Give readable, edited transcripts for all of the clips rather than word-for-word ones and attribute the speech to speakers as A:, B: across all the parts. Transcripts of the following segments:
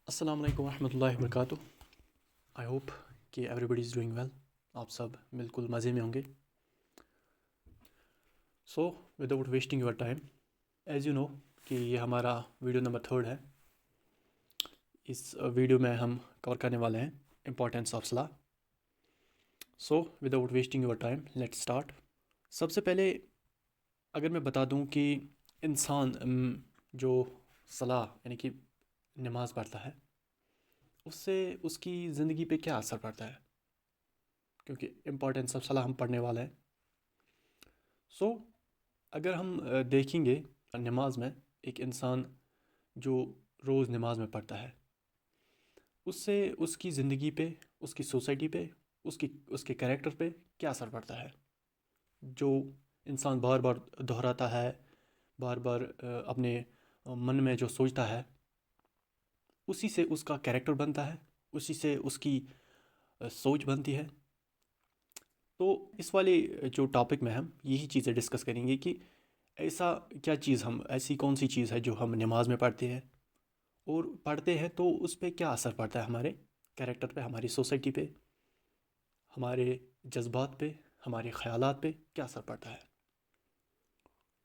A: السلام علیکم ورحمۃ اللہ وبرکاتہ. آئی ہوپ کہ everybody is doing well. آپ سب بالکل مزے میں ہوں گے. So without wasting your time, as you know کہ یہ ہمارا ویڈیو نمبر 3 ہے. اس ویڈیو میں ہم کور کرنے والے ہیں امپورٹینس آف صلاح. So without wasting your time let start. سب سے پہلے اگر میں بتا دوں کہ انسان جو صلاح یعنی کہ نماز پڑھتا ہے اس سے اس کی زندگی پہ کیا اثر پڑتا ہے، کیونکہ امپورٹینس آف صلاح ہم پڑھنے والے ہیں. سو اگر ہم دیکھیں گے نماز میں ایک انسان جو روز نماز میں پڑھتا ہے اس سے اس کی زندگی پہ، اس کی سوسائٹی پہ، اس کے کریکٹر پہ کیا اثر پڑتا ہے. جو انسان بار بار دہراتا ہے، بار بار اپنے من میں جو سوچتا ہے اسی سے اس کا کریکٹر بنتا ہے، اسی سے اس کی سوچ بنتی ہے. تو اس والے جو ٹاپک میں ہم یہی چیزیں ڈسکس کریں گے کہ ایسا کیا چیز ایسی کون سی چیز ہے جو ہم نماز میں پڑھتے ہیں، اور پڑھتے ہیں تو اس پہ کیا اثر پڑتا ہے ہمارے کریکٹر پہ، ہماری سوسائٹی پہ، ہمارے جذبات پہ، ہمارے خیالات پہ کیا اثر پڑتا ہے.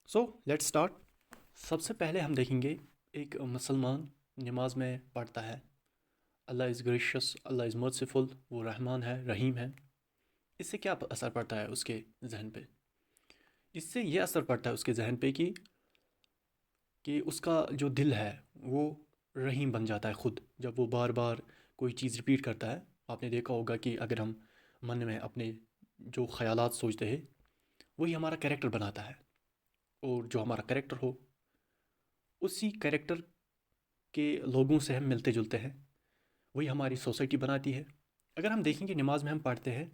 A: So let start. سب سے پہلے ہم دیکھیں گے ایک مسلمان نماز میں پڑھتا ہے اللہ از گریشیس، اللہ از مرسیفل، وہ رحمان ہے، رحیم ہے. اس سے کیا اثر پڑتا ہے اس کے ذہن پہ؟ اس سے یہ اثر پڑتا ہے اس کے ذہن پہ کہ اس کا جو دل ہے وہ رحیم بن جاتا ہے خود. جب وہ بار بار کوئی چیز ریپیٹ کرتا ہے، آپ نے دیکھا ہوگا کہ اگر ہم من میں اپنے جو خیالات سوچتے ہیں وہی ہمارا کریکٹر بناتا ہے، اور جو ہمارا کریکٹر ہو اسی کریکٹر کے لوگوں سے ہم ملتے جلتے ہیں، وہی ہماری سوسائٹی بناتی ہے. اگر ہم دیکھیں کہ نماز میں ہم پڑھتے ہیں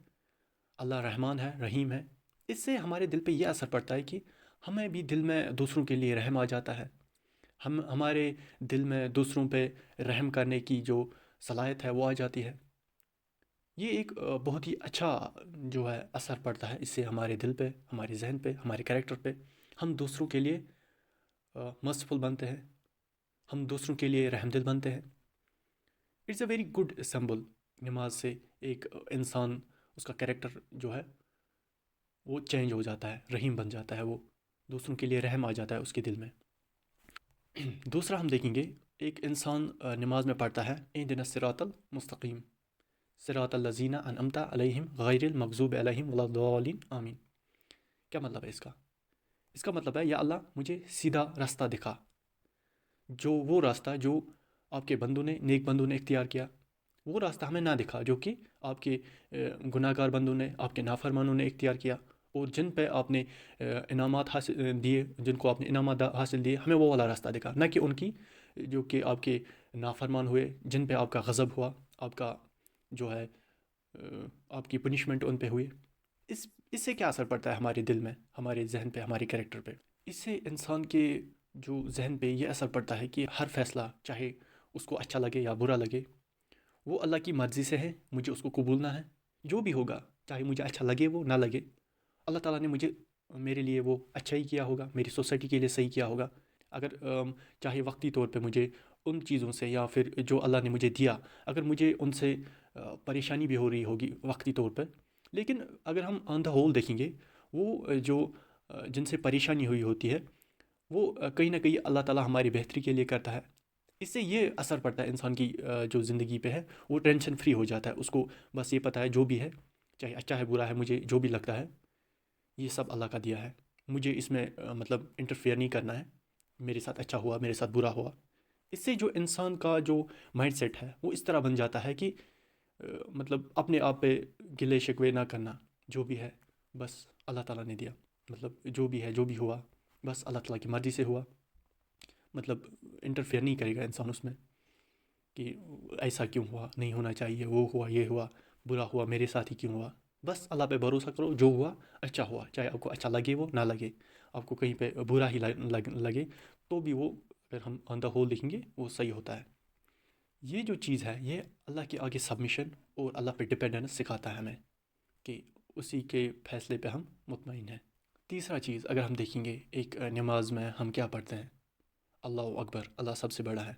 A: اللہ رحمان ہے، رحیم ہے، اس سے ہمارے دل پہ یہ اثر پڑتا ہے کہ ہمیں بھی دل میں دوسروں کے لیے رحم آ جاتا ہے. ہمارے دل میں دوسروں پہ رحم کرنے کی جو صلاحیت ہے وہ آ جاتی ہے. یہ ایک بہت ہی اچھا جو ہے اثر پڑتا ہے اس سے ہمارے دل پہ، ہمارے ذہن پہ، ہمارے کریکٹر پہ. ہم دوسروں کے لیے مرسیفل بنتے ہیں، ہم دوسروں کے لیے رحم دل بنتے ہیں. It's a very good symbol. نماز سے ایک انسان، اس کا کریکٹر جو ہے وہ چینج ہو جاتا ہے، رحیم بن جاتا ہے، وہ دوسروں کے لیے رحم آ جاتا ہے اس کے دل میں. دوسرا ہم دیکھیں گے ایک انسان نماز میں پڑھتا ہے اہدنا الصراط المستقیم صراط الذین انعمت علیہم غیر المغضوب علیہم ولا الضالین آمین. کیا مطلب ہے اس کا؟ اس کا مطلب ہے یا اللہ مجھے سیدھا راستہ دکھا، جو وہ راستہ جو آپ کے بندوں نے، نیک بندوں نے اختیار کیا، وہ راستہ ہمیں نہ دکھا جو کہ آپ کے گناہ گار بندوں نے، آپ کے نافرمانوں نے اختیار کیا، اور جن پہ آپ نے انعامات حاصل دیے، جن کو آپ نے انعامات حاصل دیے، ہمیں وہ والا راستہ دکھا، نہ کہ ان کی جو کہ آپ کے نافرمان ہوئے، جن پہ آپ کا غضب ہوا، آپ کا جو ہے آپ کی پنشمنٹ ان پہ ہوئی. اس سے کیا اثر پڑتا ہے ہمارے دل میں، ہمارے ذہن پہ، ہمارے کریکٹر پہ؟ اس سے انسان کے جو ذہن پہ یہ اثر پڑتا ہے کہ ہر فیصلہ، چاہے اس کو اچھا لگے یا برا لگے، وہ اللہ کی مرضی سے ہے، مجھے اس کو قبولنا ہے. جو بھی ہوگا، چاہے مجھے اچھا لگے وہ نہ لگے، اللہ تعالیٰ نے میرے لیے وہ اچھا ہی کیا ہوگا، میری سوسائٹی کے لیے صحیح کیا ہوگا. اگر چاہے وقتی طور پہ مجھے ان چیزوں سے، یا پھر جو اللہ نے مجھے دیا، اگر مجھے ان سے پریشانی بھی ہو رہی ہوگی وقتی طور پہ، لیکن اگر ہم آن دا ہول دیکھیں گے، وہ جو جن سے پریشانی ہوئی ہوتی ہے وہ کہیں نہ کہیں اللہ تعالیٰ ہماری بہتری کے لیے کرتا ہے. اس سے یہ اثر پڑتا ہے انسان کی جو زندگی پہ ہے، وہ ٹینشن فری ہو جاتا ہے. اس کو بس یہ پتہ ہے جو بھی ہے، چاہے اچھا ہے برا ہے، مجھے جو بھی لگتا ہے یہ سب اللہ کا دیا ہے، مجھے اس میں مطلب انٹرفیئر نہیں کرنا ہے. میرے ساتھ اچھا ہوا، میرے ساتھ برا ہوا. اس سے جو انسان کا جو مائنڈ سیٹ ہے وہ اس طرح بن جاتا ہے کہ مطلب اپنے آپ پہ گلے شکوے نہ کرنا، جو بھی ہے بس اللہ تعالیٰ نے دیا، مطلب جو بھی ہے، جو بھی ہوا بس اللہ تعالیٰ کی مرضی سے ہوا. مطلب انٹرفیئر نہیں کرے گا انسان اس میں کہ ایسا کیوں ہوا، نہیں ہونا چاہیے، وہ ہوا، یہ ہوا، برا ہوا، میرے ساتھ ہی کیوں ہوا. بس اللہ پہ بھروسہ کرو، جو ہوا اچھا ہوا، چاہے آپ کو اچھا لگے وہ نہ لگے، آپ کو کہیں پہ برا ہی لگے تو بھی وہ، اگر ہم آن دا ہول دیکھیں گے، وہ صحیح ہوتا ہے. یہ جو چیز ہے یہ اللہ کے آگے سبمیشن اور اللہ پہ ڈپینڈنس سکھاتا ہے ہمیں کہ اسی کے فیصلے پہ ہم مطمئن ہیں. تیسرا چیز اگر ہم دیکھیں گے ایک نماز میں ہم کیا پڑھتے ہیں، اللہ اکبر، اللہ سب سے بڑا ہے.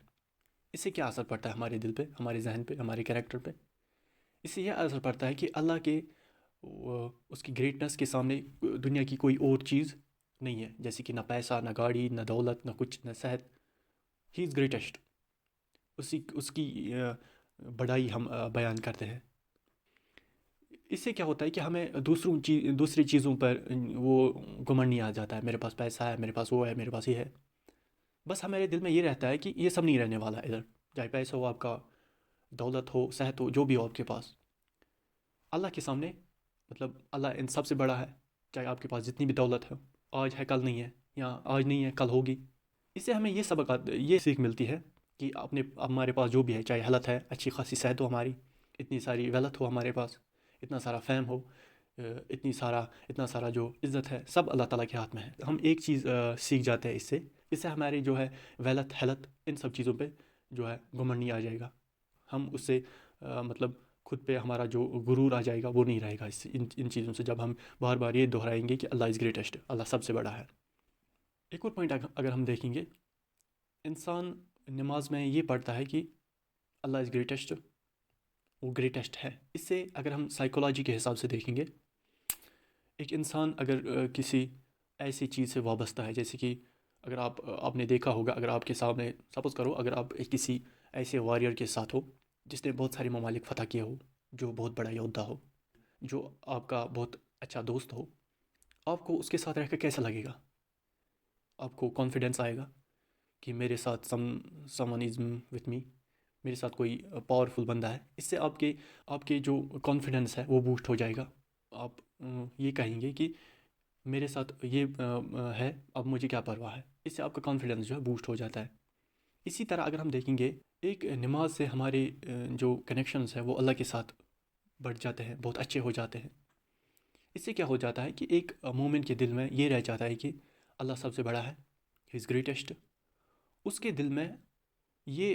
A: اس سے کیا اثر پڑتا ہے ہمارے دل پہ، ہمارے ذہن پہ، ہمارے کریکٹر پہ؟ اس سے یہ اثر پڑتا ہے کہ اللہ کے اس کی گریٹنس کے سامنے دنیا کی کوئی اور چیز نہیں ہے، جیسے کہ نہ پیسہ، نہ گاڑی، نہ دولت، نہ کچھ، نہ صحت. ہی از گریٹسٹ. اس کی بڑائی ہم بیان کرتے ہیں. اس سے کیا ہوتا ہے کہ ہمیں دوسری چیزوں پر وہ گھمنڈ نہیں آ جاتا ہے. میرے پاس پیسہ ہے، میرے پاس وہ ہے، میرے پاس یہ ہے. بس ہمارے دل میں یہ رہتا ہے کہ یہ سب نہیں رہنے والا ادھر، چاہے پیسہ ہو آپ کا، دولت ہو، صحت ہو، جو بھی ہو آپ کے پاس. اللہ کے سامنے مطلب اللہ ان سب سے بڑا ہے. چاہے آپ کے پاس جتنی بھی دولت ہے، آج ہے کل نہیں ہے، یا آج نہیں ہے کل ہوگی. اس سے ہمیں یہ سیکھ ملتی ہے کہ ہمارے پاس جو بھی ہے، چاہے ہیلتھ ہے، اچھی خاصی صحت ہو ہماری، اتنی ساری ویلتھ ہو ہمارے پاس، اتنا سارا فیم ہو، اتنا سارا جو عزت ہے، سب اللہ تعالیٰ کے ہاتھ میں ہے. ہم ایک چیز سیکھ جاتے ہیں اس سے ہماری جو ہے ویلتھ، ہیلتھ، ان سب چیزوں پہ جو ہے گھمنڈ نہیں آ جائے گا. ہم اس سے مطلب خود پہ ہمارا جو غرور آ جائے گا وہ نہیں رہے گا ان چیزوں سے، جب ہم بار بار یہ دہرائیں گے کہ اللہ از گریٹسٹ، اللہ سب سے بڑا ہے. ایک اور پوائنٹ اگر ہم دیکھیں گے، انسان نماز میں یہ پڑھتا ہے کہ اللہ از گریٹسٹ، وہ گریٹسٹ ہے. اس سے اگر ہم سائیکولوجی کے حساب سے دیکھیں گے، ایک انسان اگر کسی ایسی چیز سے وابستہ ہے، جیسے کہ اگر آپ نے دیکھا ہوگا، اگر آپ کے سامنے سپوز کرو، اگر آپ کسی ایسے وارئر کے ساتھ ہو جس نے بہت سارے ممالک فتح کیے ہو، جو بہت بڑا یودھا ہو، جو آپ کا بہت اچھا دوست ہو، آپ کو اس کے ساتھ رہ کر کیسا لگے گا؟ آپ کو کانفیڈنس آئے گا کہ میرے ساتھ سم ون از وتھ می، میرے ساتھ کوئی پاورفل بندہ ہے. اس سے آپ کے جو کانفیڈنس ہے وہ بوسٹ ہو جائے گا. آپ یہ کہیں گے کہ میرے ساتھ یہ ہے، اب مجھے کیا پرواہ ہے. اس سے آپ کا کانفیڈنس جو ہے بوسٹ ہو جاتا ہے. اسی طرح اگر ہم دیکھیں گے، ایک نماز سے ہمارے جو کنیکشنز ہیں وہ اللہ کے ساتھ بڑھ جاتے ہیں، بہت اچھے ہو جاتے ہیں. اس سے کیا ہو جاتا ہے کہ ایک مومن کے دل میں یہ رہ جاتا ہے کہ اللہ سب سے بڑا ہے، ہی از گریٹسٹ. اس کے دل میں یہ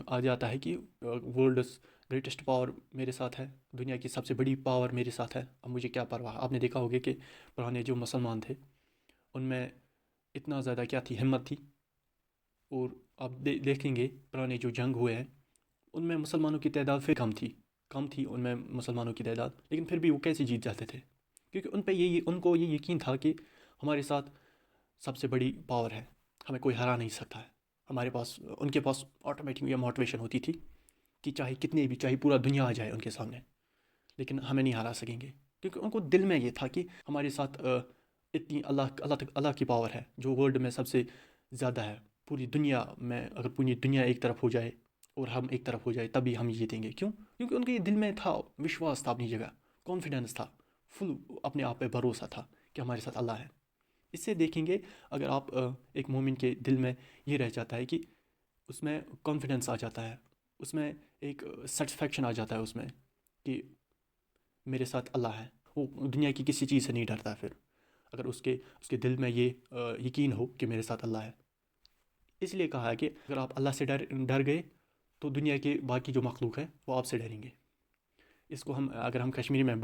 A: آ جاتا ہے کہ ورلڈس گریٹسٹ پاور میرے ساتھ ہے، دنیا کی سب سے بڑی پاور میرے ساتھ ہے، اب مجھے کیا پرواہ. آپ نے دیکھا ہوگا کہ پرانے جو مسلمان تھے ان میں اتنا زیادہ کیا تھی، ہمت تھی. اور آپ دیکھیں گے پرانے جو جنگ ہوئے ہیں ان میں مسلمانوں کی تعداد پھر کم تھی ان میں مسلمانوں کی تعداد، لیکن پھر بھی وہ کیسے جیت جاتے تھے؟ کیونکہ ان کو یہ یقین تھا کہ ہمارے ساتھ سب سے بڑی پاور ہے، ہمیں کوئی ہرا نہیں سکتا ہے. ان کے پاس آٹومیٹک یہ موٹیویشن ہوتی تھی کہ چاہے پورا دنیا آ جائے ان کے سامنے، لیکن ہمیں نہیں ہرا سکیں گے. کیونکہ ان کو دل میں یہ تھا کہ ہمارے ساتھ اتنی اللہ کی پاور ہے جو ورلڈ میں سب سے زیادہ ہے. پوری دنیا میں اگر پوری دنیا ایک طرف ہو جائے اور ہم ایک طرف ہو جائے تبھی ہم جیتیں گے. کیوں؟ کیونکہ ان کے دل میں تھا، وشواس تھا اپنی جگہ، کانفیڈنس تھا، فل اپنے آپ پہ بھروسہ تھا کہ ہمارے ساتھ اللہ ہے. اس سے دیکھیں گے اگر آپ ایک مومن کے دل میں یہ رہ جاتا ہے کہ اس میں کانفیڈنس آ جاتا ہے، اس میں ایک سیٹسفیکشن آ جاتا ہے اس میں کہ میرے ساتھ اللہ ہے، وہ دنیا کی کسی چیز سے نہیں ڈرتا ہے. پھر اگر اس کے دل میں یہ یقین ہو کہ میرے ساتھ اللہ ہے. اس لیے کہا ہے کہ اگر آپ اللہ سے ڈر گئے تو دنیا کے باقی جو مخلوق ہیں وہ آپ سے ڈریں گے. اس کو اگر ہم کشمیری میں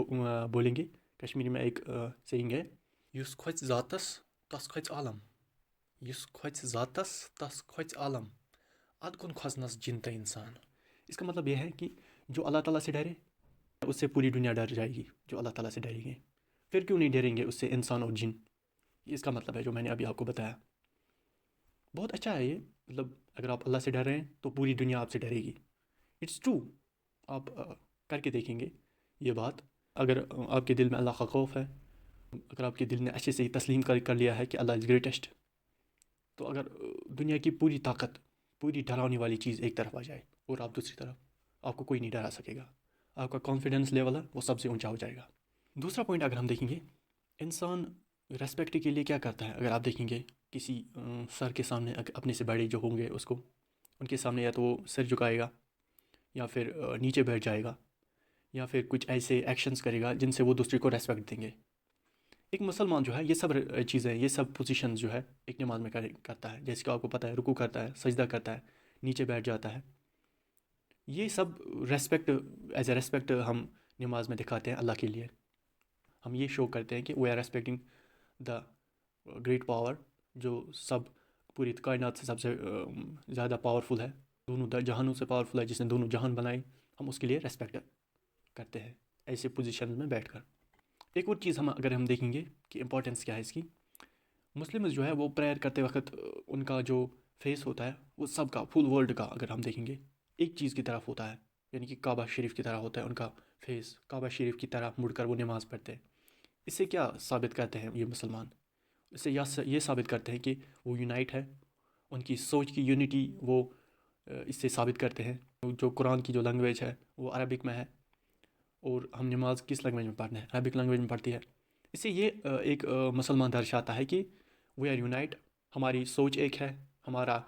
A: بولیں گے، کشمیری میں ایک سیئنگ ہے، یُس کھوژِ ذاتس تس کھوژِ عالم، یُس کھوژِ ذاتس تس کھوژِ عالم، اد کن کھوژنس جن تہٕ انسان. اس کا مطلب یہ ہے کہ جو اللہ تعالیٰ سے ڈرے اس سے پوری دنیا ڈر جائے گی. جو اللہ تعالیٰ سے ڈریں گے پھر کیوں نہیں ڈریں گے اس سے انسان اور جن؟ یہ اس کا مطلب ہے جو میں نے ابھی آپ کو بتایا. بہت اچھا ہے یہ، مطلب اگر آپ اللہ سے ڈر رہے ہیں تو پوری دنیا آپ سے ڈرے گی. It's true. آپ کر کے دیکھیں گے یہ بات. اگر آپ کے دل میں اللہ کا خوف ہے، اگر آپ کے دل نے اچھے سے یہ تسلیم کر لیا ہے کہ اللہ از گریٹسٹ، تو اگر دنیا کی پوری طاقت، پوری ڈرانے والی چیز ایک طرف آ جائے اور آپ دوسری طرف، آپ کو کوئی نہیں ڈرا سکے گا. آپ کا کانفیڈنس لیول ہے وہ سب سے اونچا ہو جائے گا. دوسرا پوائنٹ اگر ہم دیکھیں گے، انسان ریسپیکٹ کے لیے کیا کرتا ہے. اگر آپ دیکھیں گے کسی سر کے سامنے اپنے سے بڑے جو ہوں گے اس کو، ان کے سامنے یا تو وہ سر جھکائے گا یا پھر نیچے بیٹھ جائے گا یا پھر کچھ ایسے ایکشنز کرے گا جن سے وہ دوسرے کو ریسپیکٹ دیں گے. ایک مسلمان جو ہے یہ سب چیزیں، یہ سب پوزیشنز جو ہے ایک نماز میں کرتا ہے. جیسے کہ آپ کو پتہ ہے، رکوع کرتا ہے، سجدہ کرتا ہے، نیچے بیٹھ جاتا ہے. یہ سب ریسپیکٹ، ایز اے ریسپیکٹ ہم نماز میں دکھاتے ہیں اللہ کے لیے. ہم یہ شو کرتے ہیں کہ we are respecting the great power جو پوری کائنات سے سب سے زیادہ پاورفل ہے. دونوں جہانوں سے پاورفل ہے، جس نے دونوں جہان بنائی، ہم اس کے لیے ریسپیکٹ کرتے ہیں ایسے پوزیشن میں بیٹھ کر۔ ایک اور چیز اگر ہم دیکھیں گے کہ امپورٹنس کیا ہے اس کی، مسلمز جو ہے وہ پریئر کرتے وقت ان کا جو فیس ہوتا ہے وہ سب کا، فل ورلڈ کا اگر ہم دیکھیں گے، ایک چیز کی طرف ہوتا ہے، یعنی کہ کعبہ شریف کی طرح ہوتا ہے ان کا فیس، کعبہ شریف کی طرح مڑ کر وہ نماز پڑھتے ہیں۔ اس سے کیا ثابت کرتے ہیں یہ مسلمان؟ اس سے یہ ثابت کرتے ہیں کہ وہ یونائٹ ہے، ان کی سوچ کی یونٹی وہ اس سے ثابت کرتے ہیں۔ جو قرآن کی جو لینگویج ہے وہ عربک میں ہے، اور ہم نماز کس لینگویج میں پڑھتے ہیں؟ عربک لینگویج میں پڑھتی ہے۔ اس سے یہ ایک مسلمان درشاتا ہے کہ وی آر یونائٹ، ہماری سوچ ایک ہے، ہمارا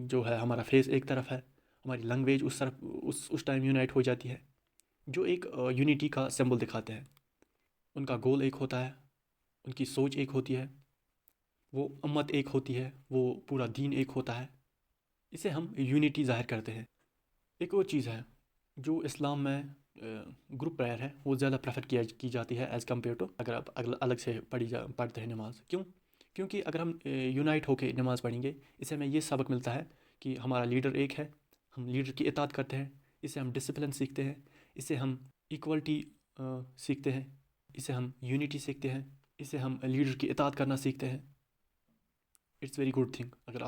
A: جو ہے ہمارا فیس ایک طرف ہے، ہماری لینگویج اس طرف اس ٹائم یونائٹ ہو جاتی ہے، جو ایک یونٹی کا سمبل دکھاتے ہیں۔ ان کا گول ایک ہوتا ہے، ان کی سوچ ایک ہوتی ہے، وہ امت ایک ہوتی ہے، وہ پورا دین ایک ہوتا ہے، اسے ہم یونٹی ظاہر کرتے ہیں۔ ایک اور چیز ہے جو اسلام میں گروپ پریئر ہے وہ زیادہ پریفر کی جاتی ہے ایز کمپیئر ٹو اگر آپ الگ سے پڑھتے ہیں نماز۔ کیونکہ اگر ہم یونائٹ ہو کے نماز پڑھیں گے، اس سے ہمیں یہ سبق ملتا ہے کہ ہمارا لیڈر ایک ہے، ہم لیڈر کی اطاعت کرتے ہیں، اس سے ہم ڈسپلن سیکھتے ہیں، اس سے ہم ایکوالٹی سیکھتے ہیں، اس سے ہم یونٹی سیکھتے ہیں، اس سے ہم لیڈر کی اطاعت کرنا سیکھتے ہیں۔ اٹس ویری گڈ تھنگ اگر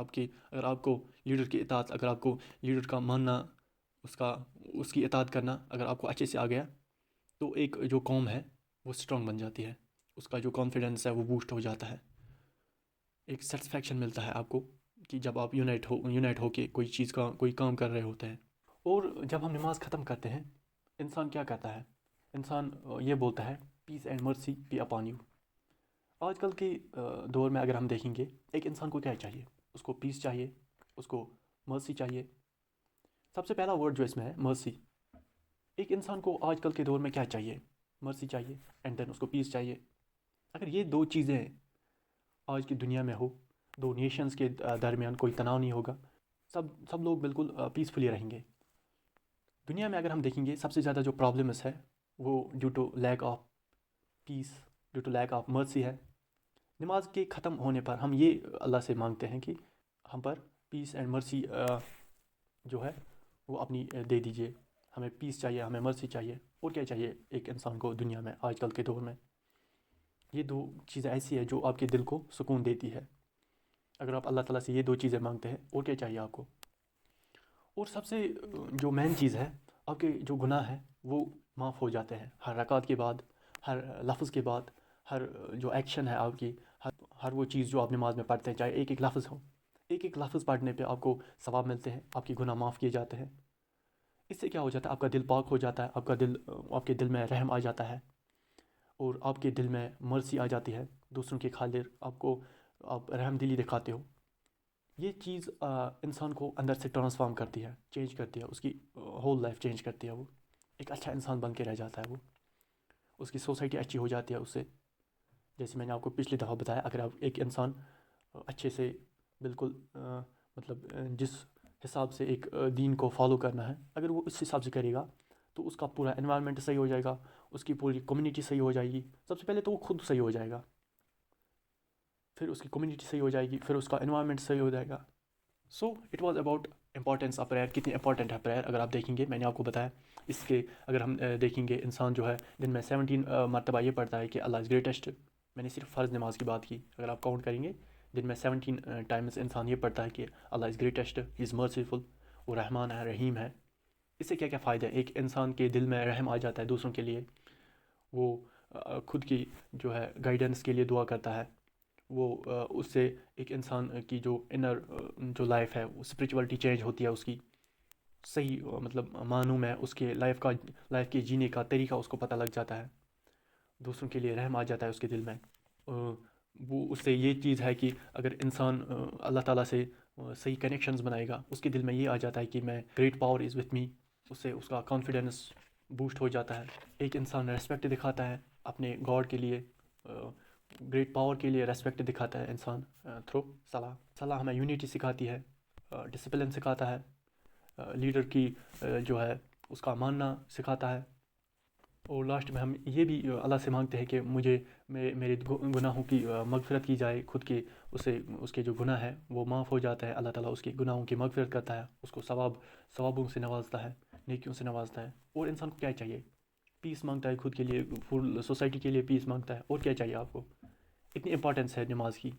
A: آپ کو لیڈر کی اطاعت، اگر آپ کو لیڈر کا ماننا، اس کی اطاعت کرنا اگر آپ کو اچھے سے آ گیا، تو ایک جو قوم ہے وہ اسٹرانگ بن جاتی ہے، اس کا جو کانفیڈنس ہے وہ بوسٹ ہو جاتا ہے، ایک سیٹسفیکشن ملتا ہے آپ کو کہ جب آپ یونائٹ ہو کے کوئی کام کر رہے ہوتے ہیں۔ اور جب ہم نماز ختم کرتے ہیں، انسان کیا کرتا ہے؟ انسان یہ بولتا ہے peace and mercy be upon you. آج کل کے دور میں اگر ہم دیکھیں گے، ایک انسان کو کیا چاہیے؟ اس کو پیس چاہیے، اس کو مرسی چاہیے۔ سب سے پہلا ورڈ جو اس میں ہے مرسی۔ ایک انسان کو آج کل کے دور میں کیا چاہیے؟ مرسی چاہیے، اینڈ دین اس کو پیس چاہیے۔ اگر یہ دو چیزیں آج کی دنیا میں ہو، دو نیشنز کے درمیان کوئی تناؤ نہیں ہوگا، سب لوگ بالکل پیسفلی رہیں گے۔ دنیا میں اگر ہم دیکھیں گے، سب سے زیادہ جو پرابلمس ہے وہ due to lack of peace, due to lack of mercy ہے۔ نماز کے ختم ہونے پر ہم یہ اللہ سے مانگتے ہیں کہ ہم پر پیس اینڈ مرسی جو ہے وہ اپنی دے دیجیے، ہمیں پیس چاہیے، ہمیں مرسی چاہیے۔ اور کیا چاہیے ایک انسان کو دنیا میں آج کل کے دور میں؟ یہ دو چیزیں ایسی ہے جو آپ کے دل کو سکون دیتی ہے۔ اگر آپ اللہ تعالیٰ سے یہ دو چیزیں مانگتے ہیں، اور کیا چاہیے آپ کو؟ اور سب سے جو مین چیز ہے، آپ کے جو گناہ ہیں وہ معاف ہو جاتے ہیں ہر رکعت کے بعد، ہر لفظ کے بعد، ہر جو ایکشن ہے آپ کی، ہر وہ چیز جو آپ نماز میں پڑھتے ہیں، چاہے ایک لفظ ہو، ایک لفظ پڑھنے پہ آپ کو ثواب ملتے ہیں، آپ کے گناہ معاف کیے جاتے ہیں۔ اس سے کیا ہو جاتا ہے؟ آپ کا دل پاک ہو جاتا ہے، آپ کے دل میں رحم آ جاتا ہے، اور آپ کے دل میں مرسی آ جاتی ہے، دوسروں کے خاطر آپ رحم دلی دکھاتے ہو۔ یہ چیز انسان کو اندر سے ٹرانسفارم کرتی ہے، چینج کرتی ہے، اس کی ہول لائف چینج کرتی ہے، وہ ایک اچھا انسان بن کے رہ جاتا ہے، وہ اس کی سوسائٹی اچھی ہو جاتی ہے اس سے۔ جیسے میں نے آپ کو پچھلی دفعہ بتایا، اگر آپ ایک انسان اچھے سے بالکل مطلب جس حساب سے ایک دین کو فالو کرنا ہے، اگر وہ اس حساب سے کرے گا تو اس کا پورا انوائرمنٹ صحیح ہو جائے گا، اس کی پوری کمیونٹی صحیح ہو جائے گی۔ سب سے پہلے تو وہ خود صحیح ہو جائے گا، پھر اس کی کمیونٹی صحیح ہو جائے گی، پھر اس کا انوائرمنٹ صحیح ہو جائے گا۔ So it was about importance of prayer, کتنی امپورٹنٹ ہے پریئر۔ اگر آپ دیکھیں گے، میں نے آپ کو بتایا اس کے، اگر ہم دیکھیں گے انسان جو ہے دن میں 17 مرتبہ یہ پڑھتا ہے کہ اللہ از گریٹسٹ۔ میں نے صرف فرض نماز کی بات کی، اگر آپ کاؤنٹ کریں گے دن میں 17 ٹائمز انسان یہ پڑھتا ہے کہ اللہ از گریٹسٹ، ہی از مرسیفل، وہ رحمان ہے، رحیم ہے۔ اس سے کیا کیا فائدہ ہے؟ ایک انسان کے دل میں رحم آ جاتا ہے دوسروں کے لیے، وہ خود کی جو ہے گائیڈنس کے لیے دعا کرتا ہے، وہ اس سے ایک انسان کی جو انر جو لائف ہے وہ اسپریچولیٹی چینج ہوتی ہے، اس کی صحیح مطلب معنوں میں اس کے لائف کے جینے کا طریقہ اس کو پتہ لگ جاتا ہے، دوسروں کے لیے رحم آ جاتا ہے اس کے دل میں۔ وہ اس سے یہ چیز ہے کہ اگر انسان اللہ تعالیٰ سے صحیح کنیکشنز بنائے گا، اس کے دل میں یہ آ جاتا ہے کہ میں great power is with me, اس سے اس کا کانفیڈنس بوسٹ ہو جاتا ہے۔ ایک انسان ریسپیکٹ دکھاتا ہے اپنے گاڈ کے لیے، گریٹ پاور کے لیے ریسپیکٹ دکھاتا ہے انسان تھرو صلاح ہمیں یونٹی سکھاتی ہے، ڈسپلن سکھاتا ہے، لیڈر کی جو ہے اس کا ماننا سکھاتا ہے، اور لاسٹ میں ہم یہ بھی اللہ سے مانگتے ہیں کہ مجھے میرے گناہوں کی مغفرت کی جائے، خود کے اس کے جو گناہ ہے وہ معاف ہو جاتا ہے، اللہ تعالیٰ اس کے گناہوں کی مغفرت کرتا ہے، اس کو ثوابوں سے نوازتا ہے، نیکیوں سے نوازتا ہے۔ اور انسان کو کیا چاہیے؟ پیس مانگتا ہے خود کے لیے، فل سوسائٹی کے لیے پیس مانگتا ہے، اور کیا چاہیے آپ کو؟ اتنی امپورٹنس ہے نماز کی۔